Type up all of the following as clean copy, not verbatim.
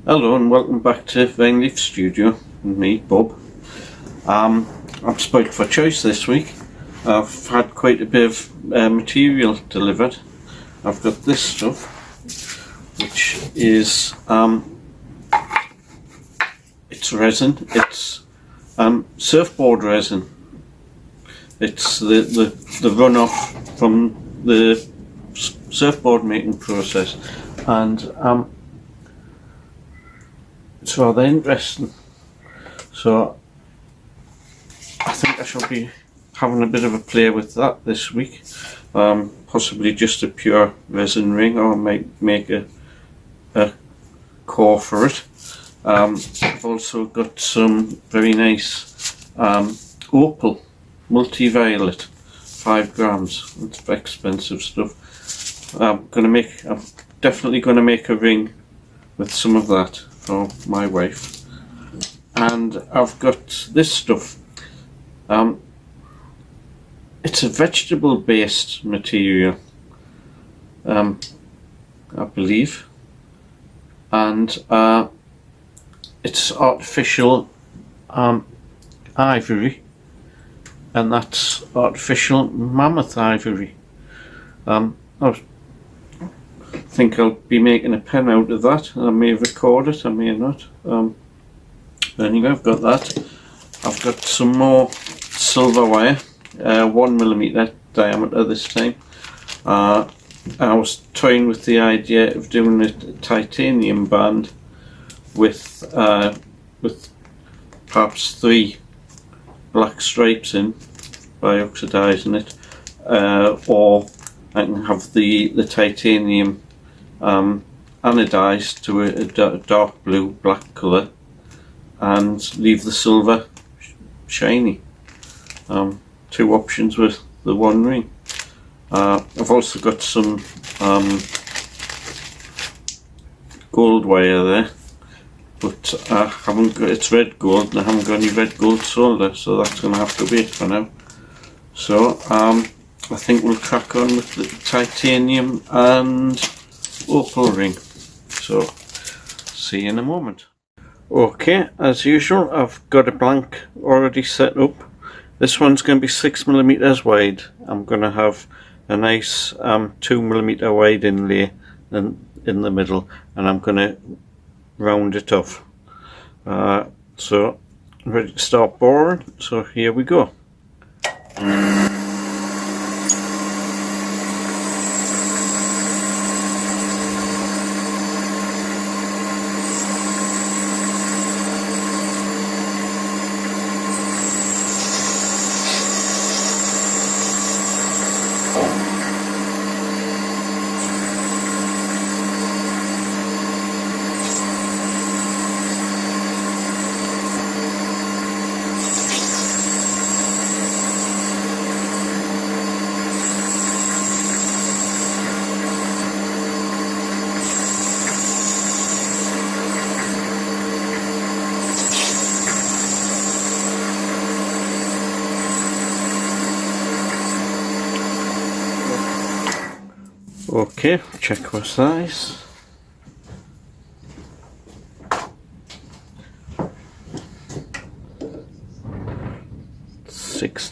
Hello and welcome back to Vineleaf Studio with me, Bob. I'm spoilt for choice this week. I've had quite a bit of material delivered. I've got this stuff, which is it's resin. It's surfboard resin. It's the runoff from the surfboard making process, and it's rather interesting. So I think I shall be having a bit of a play with that this week. Possibly just a pure resin ring, or I might make a core for it. I've also got some very nice Opal multiviolet, 5 grams. It's expensive stuff. I'm definitely going to make a ring with some of that for my wife. And I've got this stuff. It's a vegetable based material, I believe, and it's artificial ivory, and that's artificial mammoth ivory. I think I'll be making a pen out of that. I may record it, I may not. Anyway, I've got that. I've got some more silver wire, 1mm diameter this time. I was toying with the idea of doing a titanium band with perhaps 3 black stripes in by oxidising it, or I can have the titanium anodised to a dark blue black colour and leave the silver shiny. 2 options with the one ring. I've also got some gold wire there, but I haven't got, it's red gold and I haven't got any red gold solder, so that's going to have to wait for now. So I think we'll crack on with the titanium and opal ring. So see you in a moment. Okay, as usual, I've got a blank already set up. This one's going to be 6mm wide. I'm going to have a nice 2mm wide inlay in the middle, and I'm going to round it off. So I'm ready to start boring, so here we go. Okay, check for size.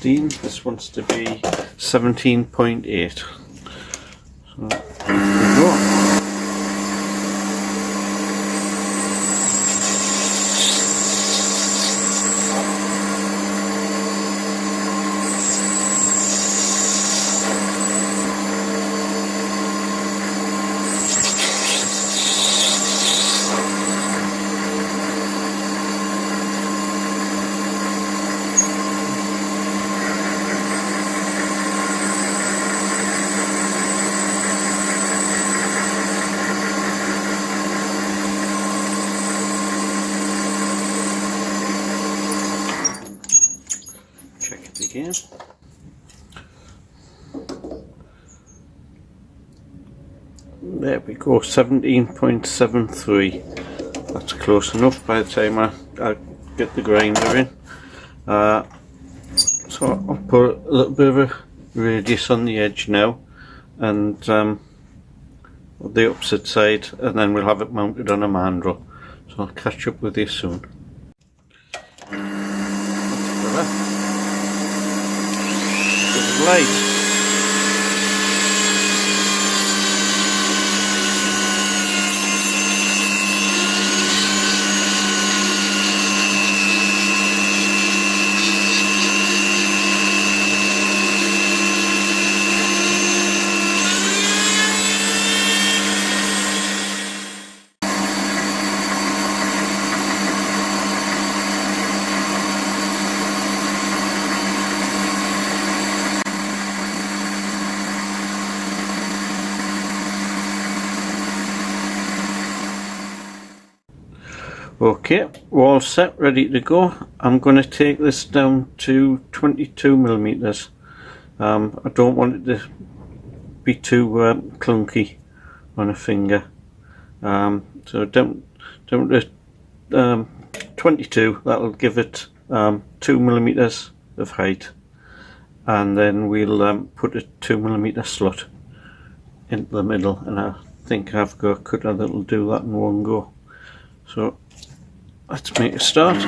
This wants to be 17.8. So there we go. Check it again. There we go, 17.73. That's close enough by the time I get the grinder in. So I'll put a little bit of a radius on the edge now, and the opposite side, and then we'll have it mounted on a mandrel. So I'll catch up with you soon. Light. Okay, we're all set, ready to go. I'm going to take this down to 22mm. I don't want it to be too clunky on a finger. So down to 22, that'll give it 2mm of height. And then we'll put a 2mm slot into the middle, and I think I've got a cutter that'll do that in one go. So let's make a start.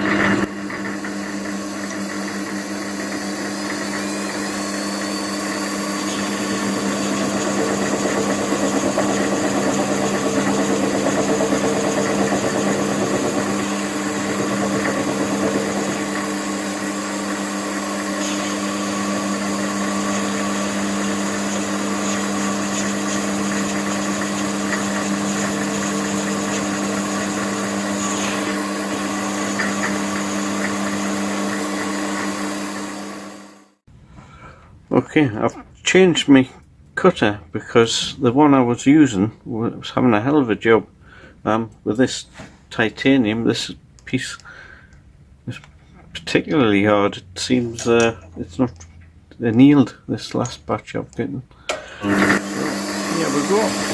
Okay, I've changed my cutter because the one I was using was having a hell of a job. With this titanium, this piece is particularly hard. It seems it's not annealed, this last batch I've gotten. So, here we go.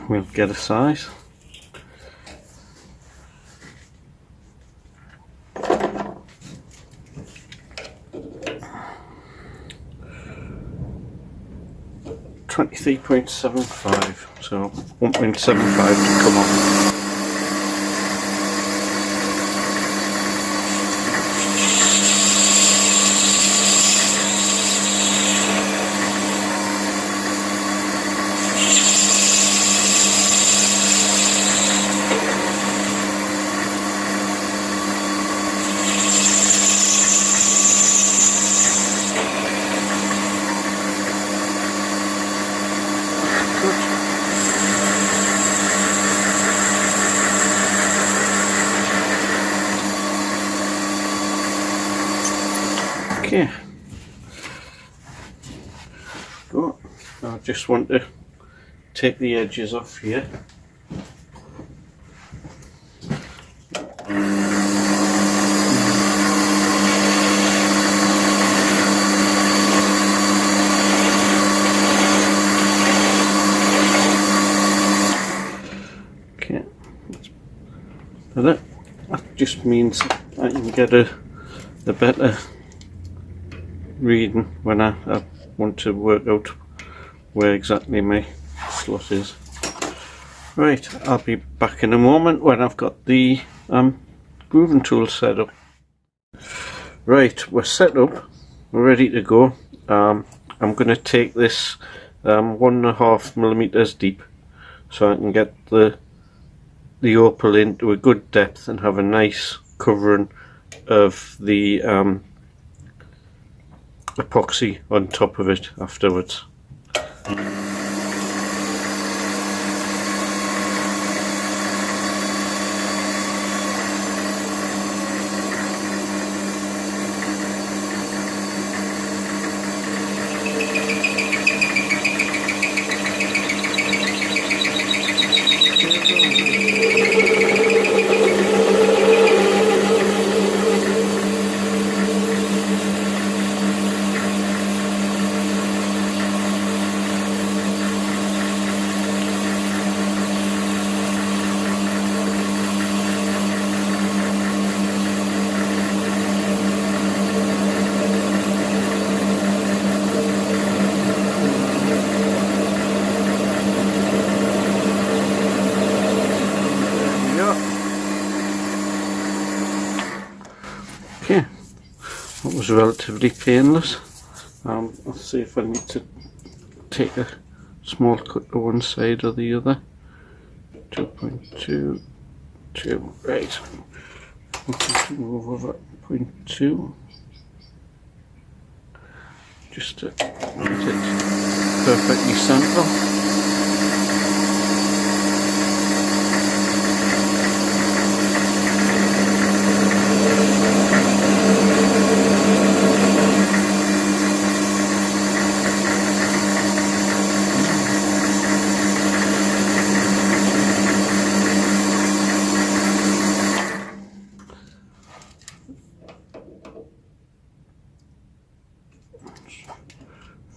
We'll get a size. .75, so 1.75 to come off. Okay, so I just want to take the edges off here. Okay, that just means I can get a better reading when I want to work out where exactly my slot is. Right, I'll be back in a moment when I've got the grooving tool set up. Right, we're set up, we're ready to go. I'm going to take this 1.5mm deep so I can get the opal into a good depth and have a nice covering of the epoxy on top of it afterwards. relatively painless. I'll see if I need to take a small cut to one side or the other. 2.2, 2, right. Move over 0.2 just to get it perfectly central.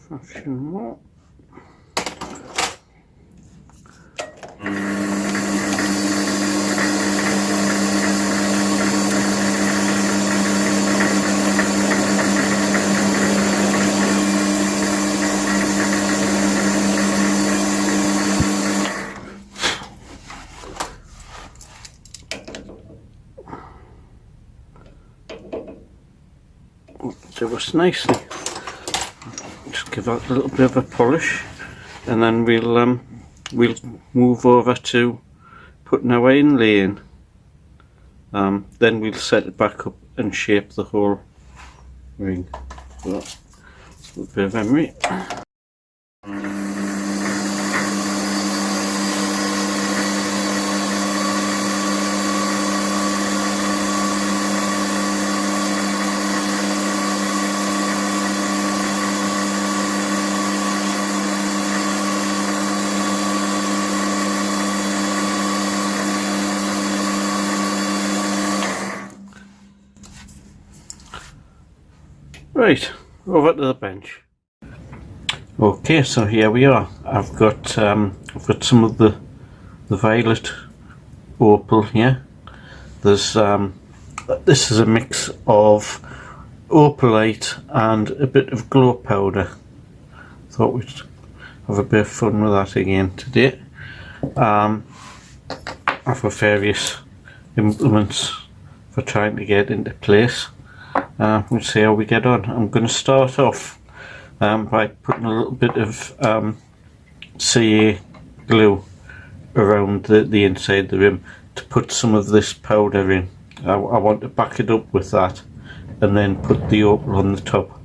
Fraction more. Do us nicely. Just give that a little bit of a polish, and then we'll move over to putting our inlay in. Then we'll set it back up and shape the whole ring. So, a little bit of emery. Right, over to the bench. Okay, so here we are. I've got some of the violet opal here. There's this is a mix of opalite and a bit of glow powder. Thought we'd have a bit of fun with that again today. I've got various implements for trying to get into place. We'll see how we get on. I'm going to start off by putting a little bit of CA glue around the inside of the rim to put some of this powder in. I want to back it up with that and then put the opal on the top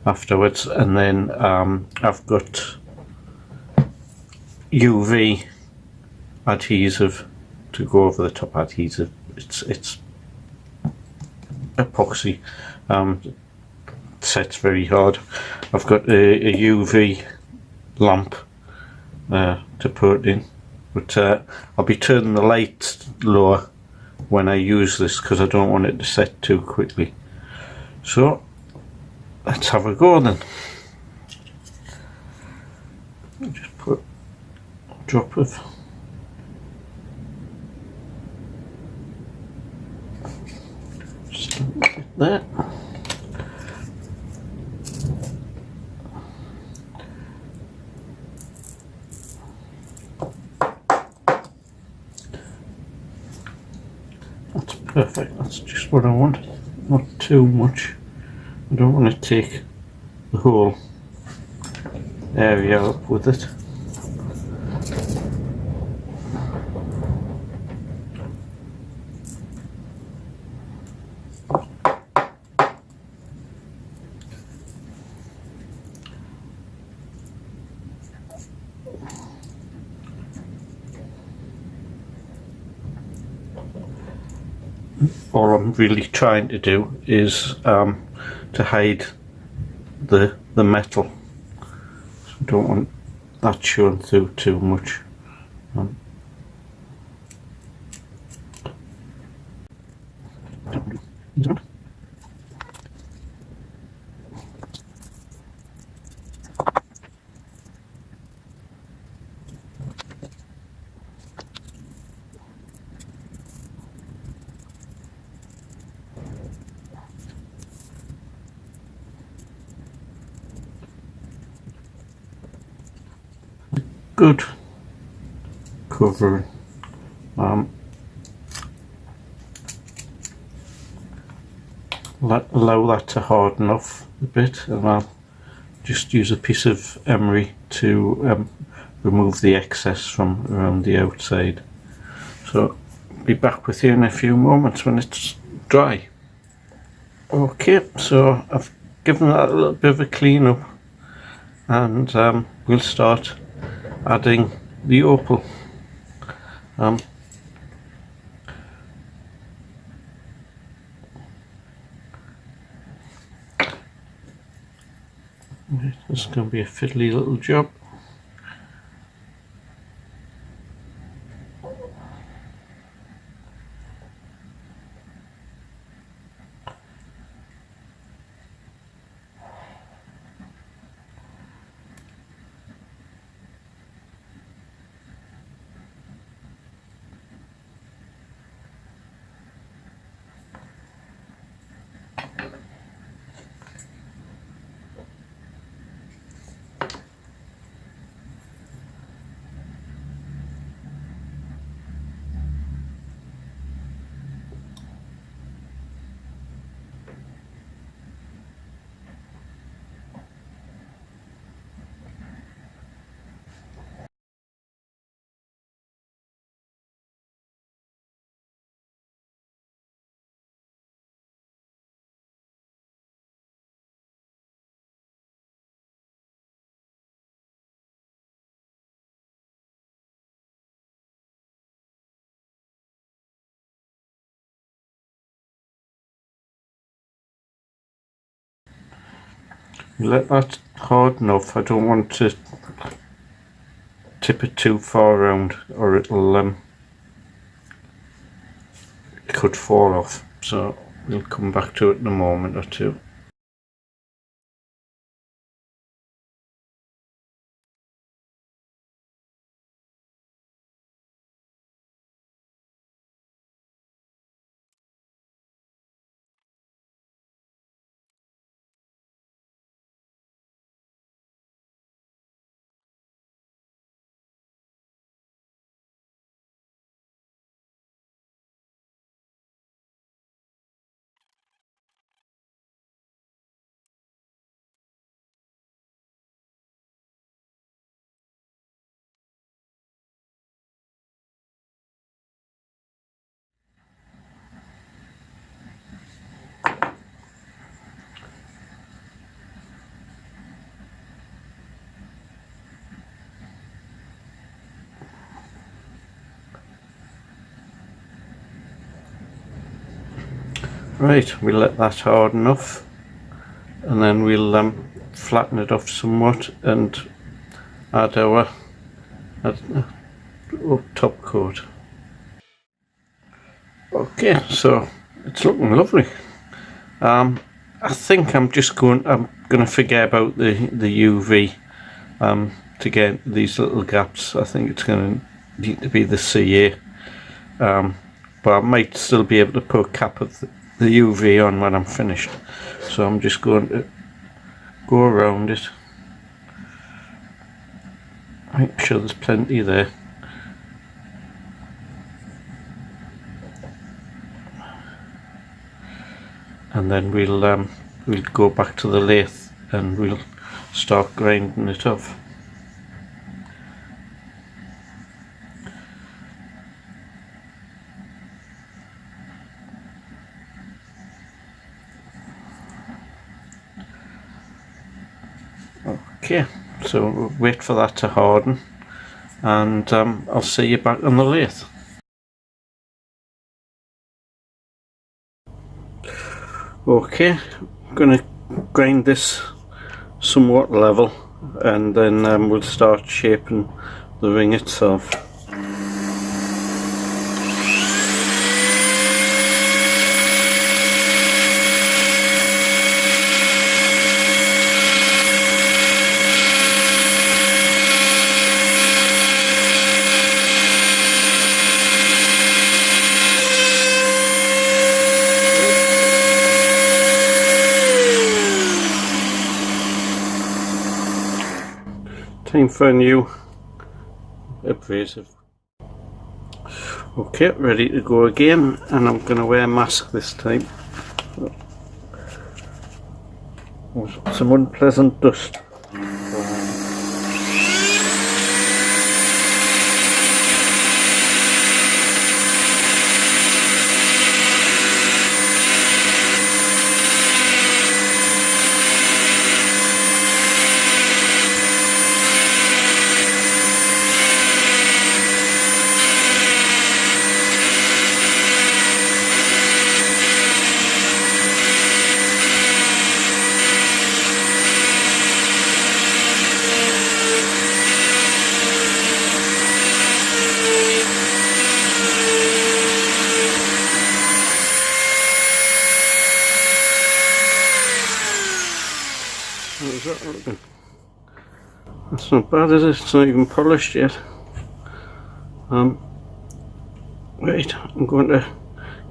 afterwards, and then I've got UV adhesive to go over the top adhesive. It's epoxy, sets very hard. I've got a UV lamp to put in, but I'll be turning the light lower when I use this because I don't want it to set too quickly. So let's have a go then. Just put a drop of like that. That's perfect, that's just what I want. Not too much. I don't want to take the whole area up with it. All I'm really trying to do is to hide the metal. So I don't want that showing through too much. Good covering. allow that to harden off a bit, and I'll just use a piece of emery to remove the excess from around the outside. So be back with you in a few moments when it's dry. Okay, so I've given that a little bit of a clean up, and we'll start adding the opal. This is going to be a fiddly little job. Let that harden off. I don't want to tip it too far around, or it could fall off. So we'll come back to it in a moment or two. Right, we'll let that harden off, and then we'll flatten it off somewhat and add our top coat. Okay, so it's looking lovely. I think I'm gonna forget about the UV to get these little gaps. I think it's gonna need to be the CA, but I might still be able to put a cap of the UV on when I'm finished. So I'm just going to go around it, make sure there's plenty there. And then we'll go back to the lathe and we'll start grinding it off. Okay, so we'll wait for that to harden, and I'll see you back on the lathe. Okay, I'm going to grind this somewhat level, and then we'll start shaping the ring itself. Time for a new abrasive. Okay, ready to go again, and I'm going to wear a mask this time. was some unpleasant dust. How's that looking? That's not bad, is it? It's not even polished yet. Right, I'm going to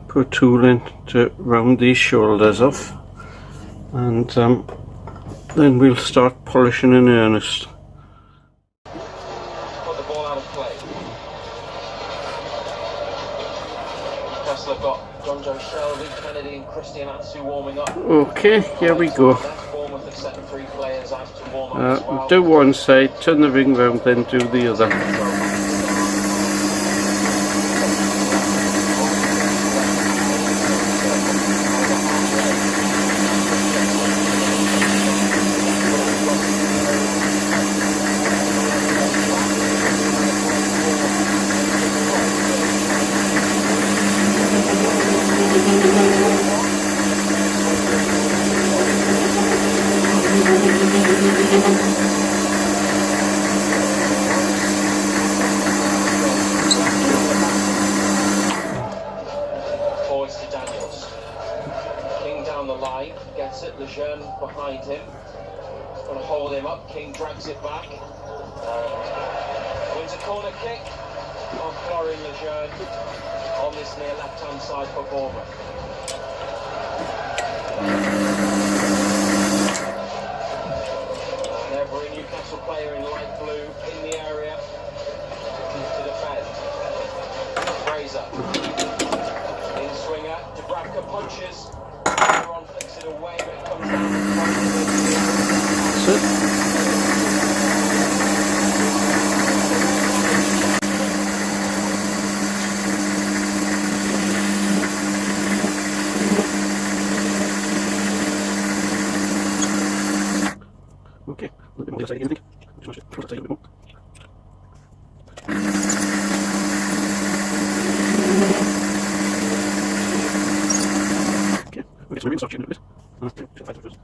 put a tool in to round these shoulders off, and then we'll start polishing in earnest. Put the ball out of play. Newcastle have got John Joe Shelby, Kennedy and Christian Atsu warming up. Okay, here we go. Bournemouth have set 3 players out to warm up as well. Do one side, turn the ring round, then do the other. Forwards to Daniels. King down the line, gets it, Lejeune behind him. Going to hold him up, King drags it back. Wins a corner kick on Florian Lejeune on this near left-hand side for Bournemouth. And every Newcastle player in light blue in the area to defend. Fraser. In swinger, Dubravka punches. Aaron flicks it away, but it comes down to the front. That's it. Okay, a little bit more the other side again, I think. Just want to cross that side a bit more. Okay, we'll get some rim start shooting a bit. Okay, just 5 seconds.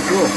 Cool.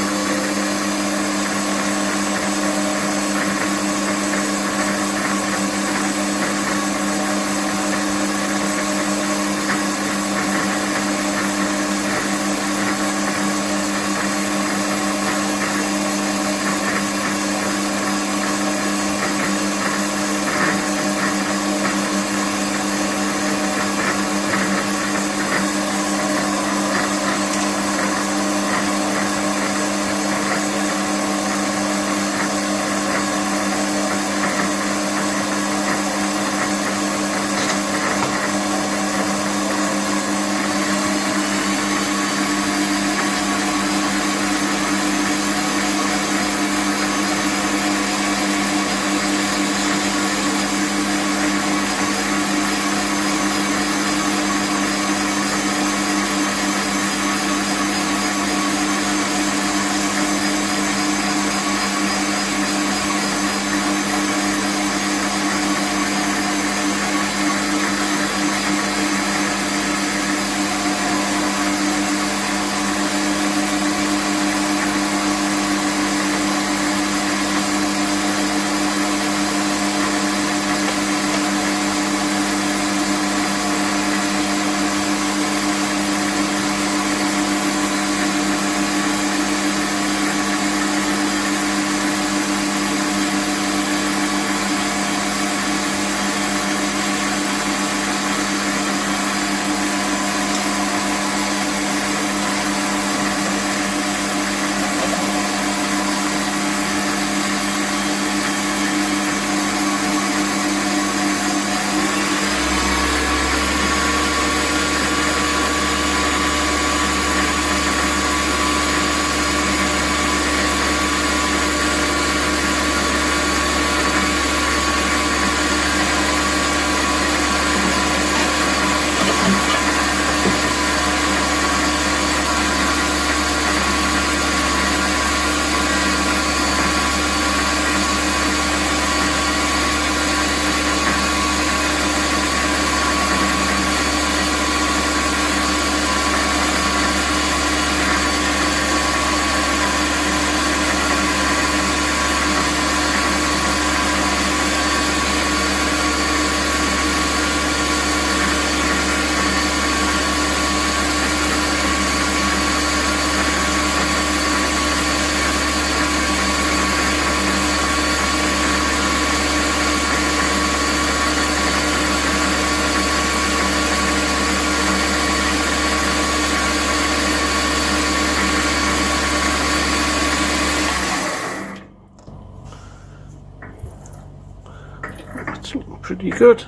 pretty good.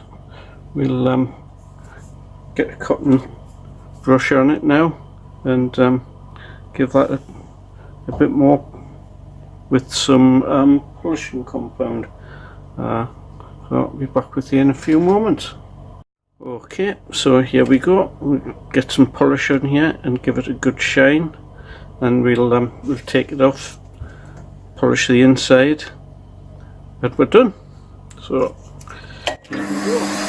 We'll get a cotton brush on it now and give that a bit more with some polishing compound. So I'll be back with you in a few moments. Okay, so here we go. We'll get some polish on here and give it a good shine, and we'll take it off, polish the inside, and we're done. So here we go.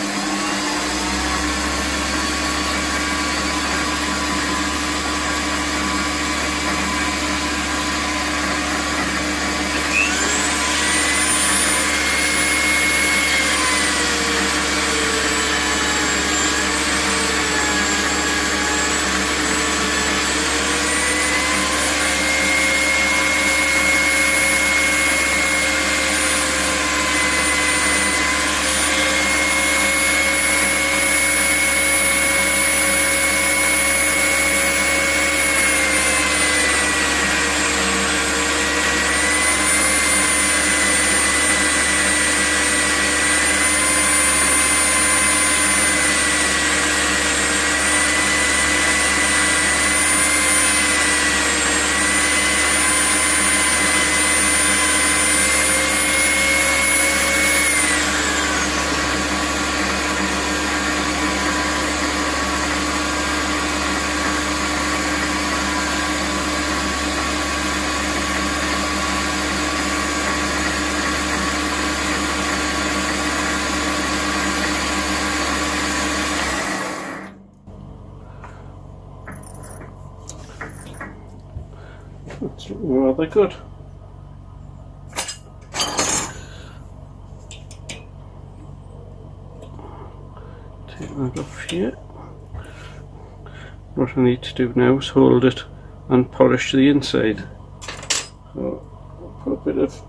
That's rather good. Take that off here. What I need to do now is hold it and polish the inside. So I'll put a bit of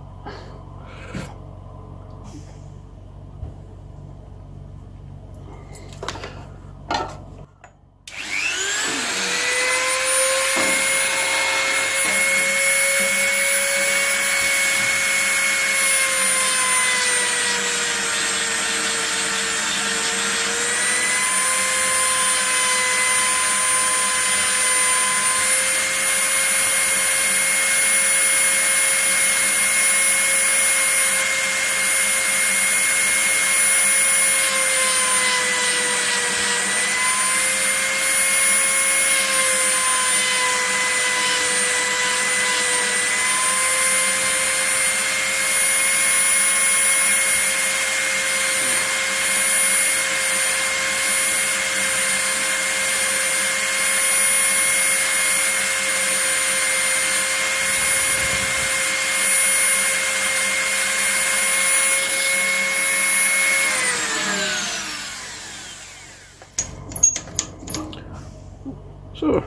so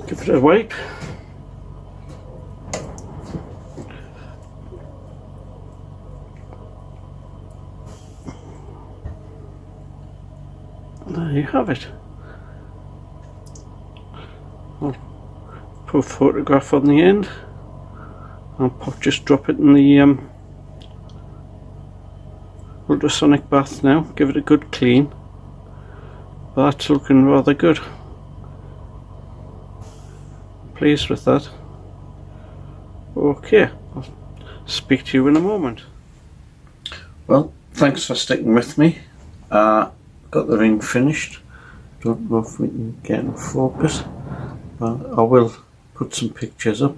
give it a wipe. There you have it. I'll put a photograph on the end. I'll just drop it in the ultrasonic bath now. Give it a good clean. That's looking rather good. Pleased with that. Okay, I'll speak to you in a moment. Well, thanks for sticking with me. Got the ring finished. Don't know if we can get in focus, but I will put some pictures up.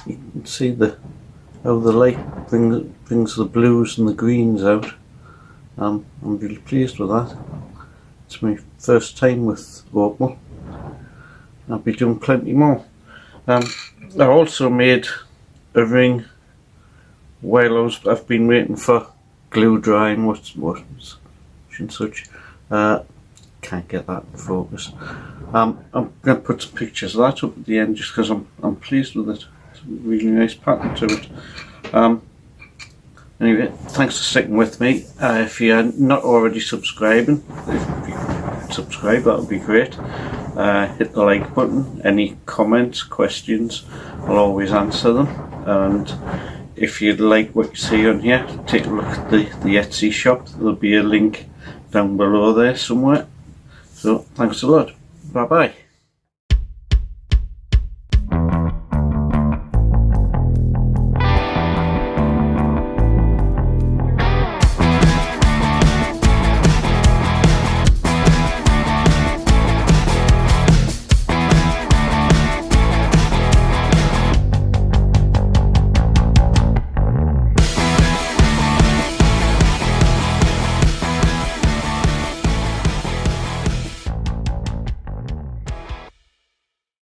You can see how the light brings the blues and the greens out. I'm really pleased with that. It's my first time with Opal. I'll be doing plenty more. I also made a ring while I've been waiting for glue drying and such. Can't get that in focus. I'm going to put some pictures of that up at the end just because I'm pleased with it. It's a really nice pattern to it. Anyway, thanks for sticking with me. If you're not already subscribing, if you could subscribe, that would be great. Hit the like button. Any comments, questions, I'll always answer them. And if you like what you see on here, take a look at the Etsy shop. There'll be a link down below there somewhere. So thanks a lot. Bye bye.